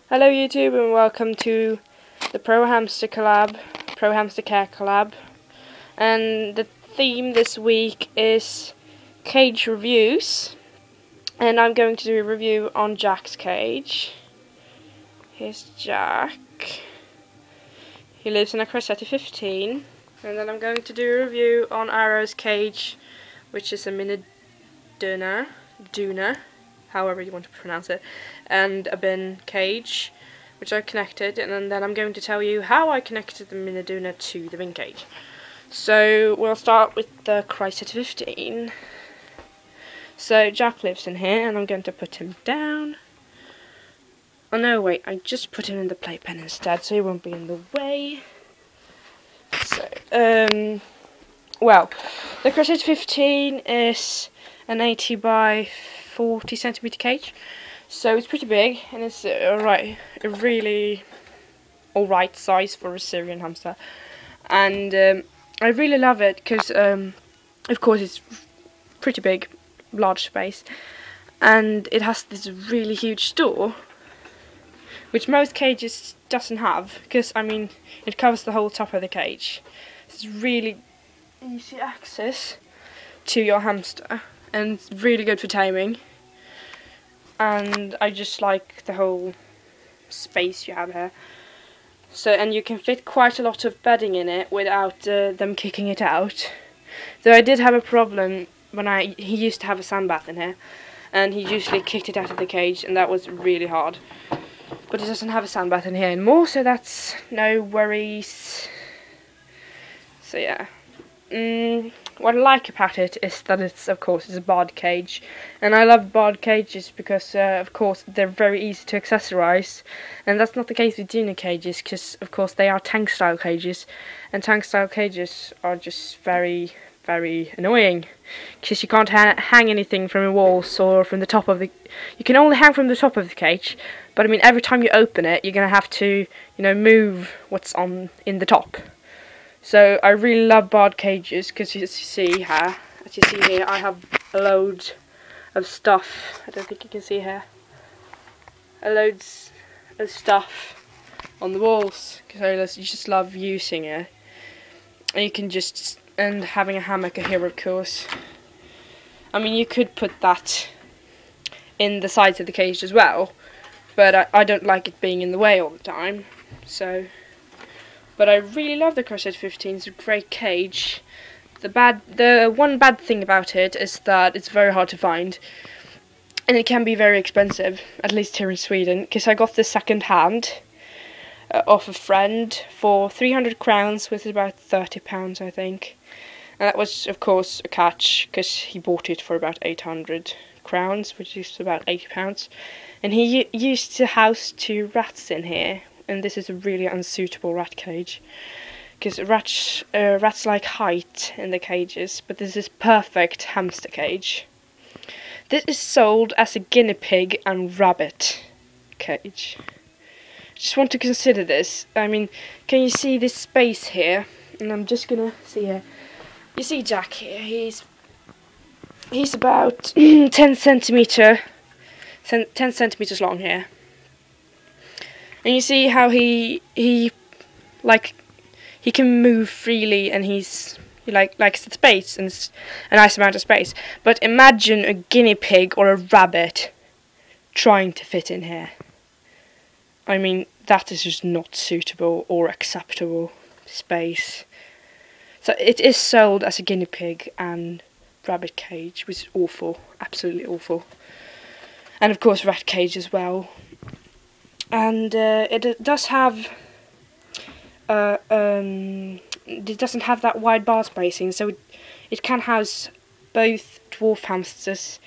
Hello YouTube and welcome to the Pro Hamster Care collab, and the theme this week is cage reviews, and I'm going to do a review on Jack's cage. Here's Jack. He lives in a Criceti 15, and then I'm going to do a review on Arrow's cage, which is a Mini Duna, however you want to pronounce it, and a bin cage, which I connected, and then I'm going to tell you how I connected the Mini Duna to the bin cage. So we'll start with the Criceti 15. So Jack lives in here, and I'm going to put him down. Oh no, wait, I just put him in the playpen instead, so he won't be in the way. So, well, the Criceti 15 is an 80 by 40 centimeter cage, so it's pretty big, and it's a really alright size for a Syrian hamster. And I really love it because, of course, it's pretty big, large space, and it has this really huge door, which most cages doesn't have, because I mean it covers the whole top of the cage. It's really easy access to your hamster, and it's really good for taming. And I just like the whole space you have here. So, and you can fit quite a lot of bedding in it without them kicking it out. Though I did have a problem when he used to have a sandbath in here, and he usually kicked it out of the cage, and that was really hard. But it doesn't have a sandbath in here anymore, so that's no worries. So yeah. What I like about it is that it's a barred cage, and I love barred cages because of course they're very easy to accessorize, and that's not the case with Duna cages, because of course they are tank style cages, and tank style cages are just very annoying, because you can't hang anything from the walls or from the top of the. You can only hang from the top of the cage, but I mean every time you open it, you're gonna have to, move what's in the top. So I really love barred cages because, as you see here, I have a load of stuff. I don't think you can see here. Loads of stuff on the walls because I just love using it. And you can and having a hammock here, of course. I mean, you could put that in the sides of the cage as well, but I don't like it being in the way all the time. So. But I really love the Criceti 15. It's a great cage. The one bad thing about it is that it's very hard to find, and it can be very expensive, at least here in Sweden, because I got this second hand off a friend for 300 crowns, which is about £30, I think. And that was, of course, a catch, because he bought it for about 800 crowns, which is about £80. And he used to house 2 rats in here. And this is a really unsuitable rat cage, because rats like height in the cages, but this is perfect hamster cage. This is sold as a guinea pig and rabbit cage. Just want to consider this. I mean, can you see this space here? And I'm just gonna see here. You see Jack here? He's about 10 centimeters long here. And you see how he can move freely, and he likes the space, and it's a nice amount of space. But imagine a guinea pig or a rabbit trying to fit in here. I mean, that is just not suitable or acceptable space. So it is sold as a guinea pig and rabbit cage, which is awful, absolutely awful. And of course rat cage as well. And it does have it doesn't have that wide bar spacing, so it can house both dwarf hamsters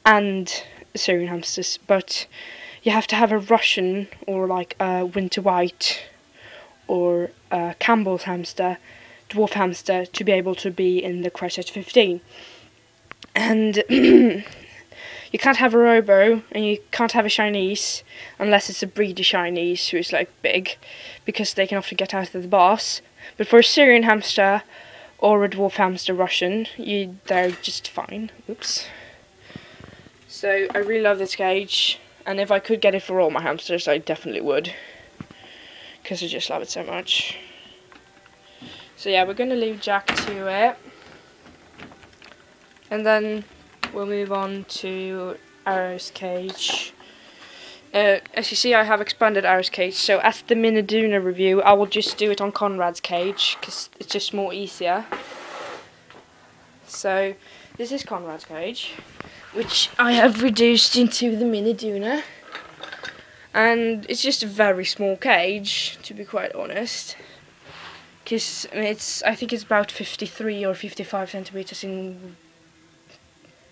and Syrian hamsters, but you have to have a Russian or like a winter white or a Campbell's hamster, dwarf hamster, to be able to be in the Criceti 15. And you can't have a Robo, and you can't have a Chinese, unless it's a breeder Chinese who is like big, because they can often get out of the bars. But for a Syrian hamster or a dwarf hamster Russian, they're just fine. Oops. So I really love this cage. And if I could get it for all my hamsters, I definitely would, because I just love it so much. So yeah, we're gonna leave Jack to it, and then we'll move on to Arrow's cage. As you see, I have expanded Arrow's cage, so as the Mini Duna review, I will just do it on Conrad's cage, because it's just more easier. So, this is Conrad's cage, which I have reduced into the Mini Duna. And it's just a very small cage, to be quite honest. Because I think it's about 53 or 55 centimeters in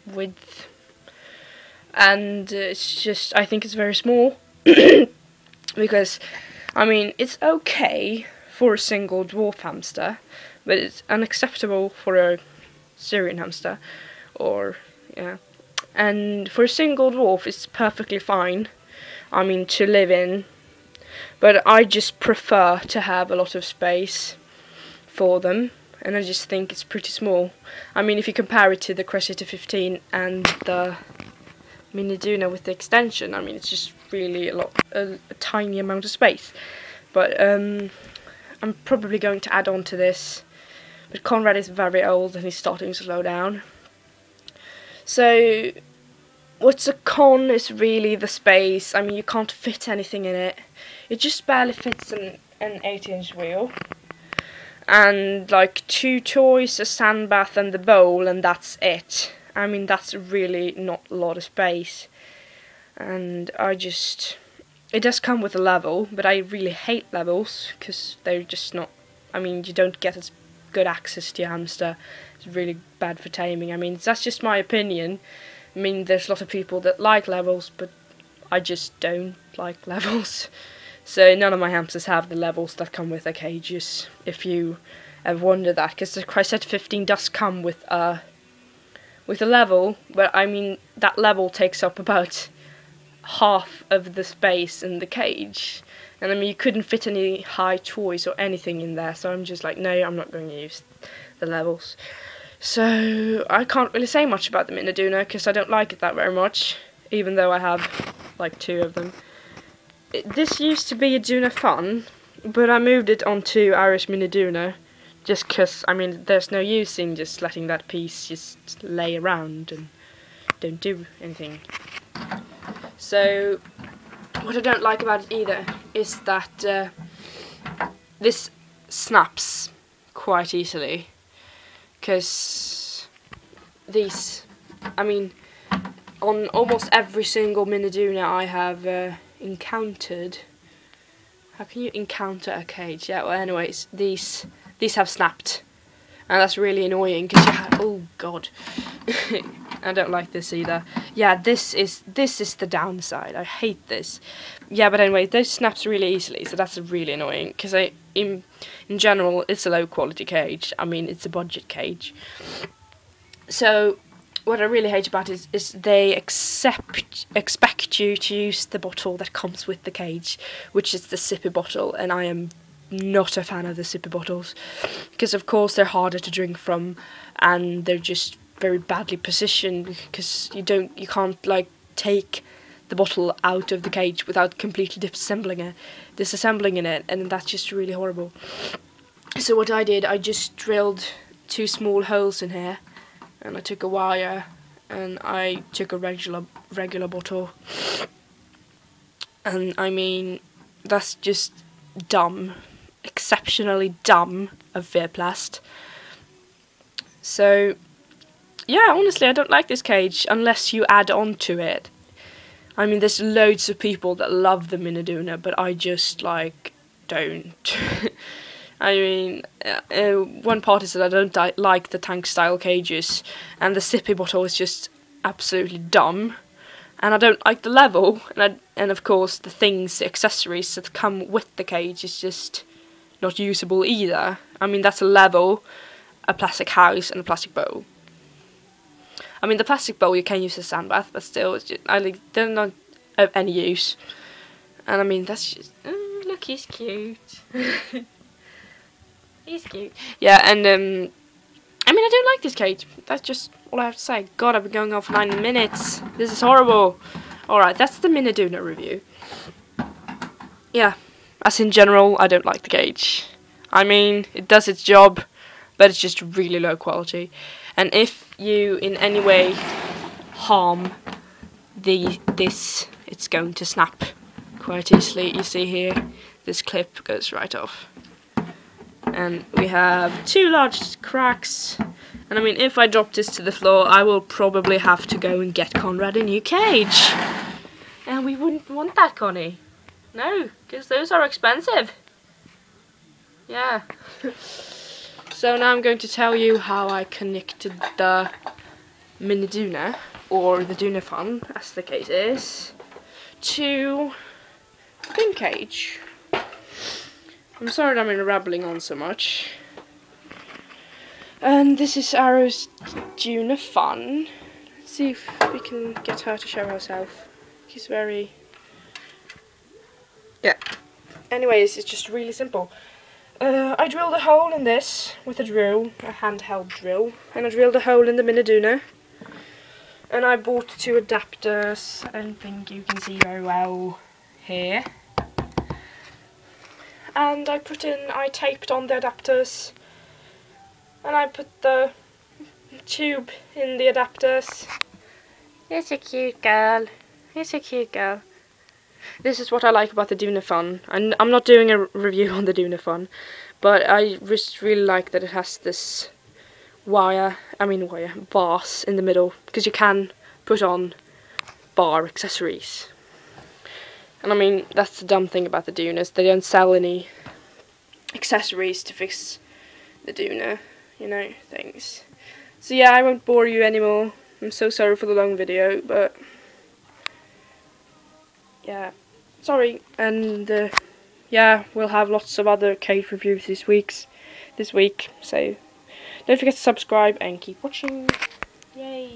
width. And it's just, I think it's very small. Because, I mean, it's okay for a single dwarf hamster, but it's unacceptable for a Syrian hamster. Or, yeah. And for a single dwarf, it's perfectly fine, I mean, to live in. But I just prefer to have a lot of space for them. And I just think it's pretty small. I mean, if you compare it to the Criceti 15 and the Mini Duna with the extension, I mean, it's just really a tiny amount of space. But I'm probably going to add on to this. But Conrad is very old and he's starting to slow down. So what's a con is really the space. I mean, you can't fit anything in it. It just barely fits an 8-inch wheel. And like 2 toys, a sand bath and the bowl, and that's it. I mean, that's really not a lot of space. And it does come with a level, but I really hate levels, because they're just not, I mean, you don't get as good access to your hamster. It's really bad for taming. I mean, that's just my opinion. I mean, there's a lot of people that like levels, but I just don't like levels. So none of my hamsters have the levels that come with their cages, if you ever wonder that, because the Criceti 15 does come with a level, but I mean, that level takes up about half of the space in the cage. And I mean, you couldn't fit any high toys or anything in there, so I'm just like, no, I'm not going to use the levels. So I can't really say much about the Mini Duna, because I don't like it that very much, even though I have like 2 of them. This used to be a Duna Fun, but I moved it onto Irish Mini Duna, just because, I mean, there's no use in just letting that piece just lay around and don't do anything. So what I don't like about it either is that this snaps quite easily, because these, I mean, on almost every single Mini Duna I have encountered. How can you encounter a cage? Yeah, well, anyways, these have snapped, and that's really annoying, because you have, oh god. I don't like this either. Yeah, this is the downside. I hate this. Yeah, but anyway, this snaps really easily, so that's really annoying, because in general, it's a low quality cage. I mean, it's a budget cage. So what I really hate about it is they expect you to use the bottle that comes with the cage, which is the sippy bottle, and I am not a fan of the sippy bottles, because of course they're harder to drink from, and they're just very badly positioned, because you can't like take the bottle out of the cage without completely disassembling it, and that's just really horrible. So what I did, I just drilled 2 small holes in here, and I took a wire, and I took a regular bottle, and I mean, that's just dumb, exceptionally dumb of Veerplast. So yeah, honestly, I don't like this cage unless you add on to it. I mean, there's loads of people that love the Mini Duna, but I just like don't. I mean, one part is that I don't like the tank style cages, and the sippy bottle is just absolutely dumb, and I don't like the level, and of course the accessories that come with the cage is just not usable either. I mean, that's a level, a plastic house, and a plastic bowl. I mean, the plastic bowl you can use as a sand bath, but still, it's just, they're not of any use. And I mean, that's just, look, he's cute. He's cute. Yeah, and I mean, I don't like this cage. That's just all I have to say. God, I've been going on for 9 minutes. This is horrible. Alright, that's the Mini Duna review. Yeah, as in general, I don't like the cage. I mean, it does its job, but it's just really low quality. And if you in any way harm this, it's going to snap quite easily. You see here, this clip goes right off. And we have 2 large cracks. And I mean, if I drop this to the floor, I will probably have to go and get Conrad a new cage. And we wouldn't want that, Connie. No, because those are expensive. Yeah. So now I'm going to tell you how I connected the Mini Duna, or the Duna Fun, as the case is, to the bin cage. I'm sorry that I'm rambling on so much. And this is Arrow's Duna Fun. Let's see if we can get her to show herself. She's very... yeah. Anyways, it's just really simple. I drilled a hole in this with a drill, a handheld drill, and I drilled a hole in the Mini Duna. And I bought 2 adapters. I don't think you can see very well here. And I taped on the adapters, and I put the tube in the adapters. It's a cute girl. It's a cute girl. This is what I like about the Duna Fun. I'm not doing a review on the Duna Fun, but I just really like that it has this bars in the middle, because you can put on bar accessories. And I mean, that's the dumb thing about the Dunas. They don't sell any accessories to fix the Duna, you know, things. So yeah, I won't bore you anymore. I'm so sorry for the long video, but yeah, sorry. And yeah, we'll have lots of other cage reviews this week. So don't forget to subscribe and keep watching. Yay!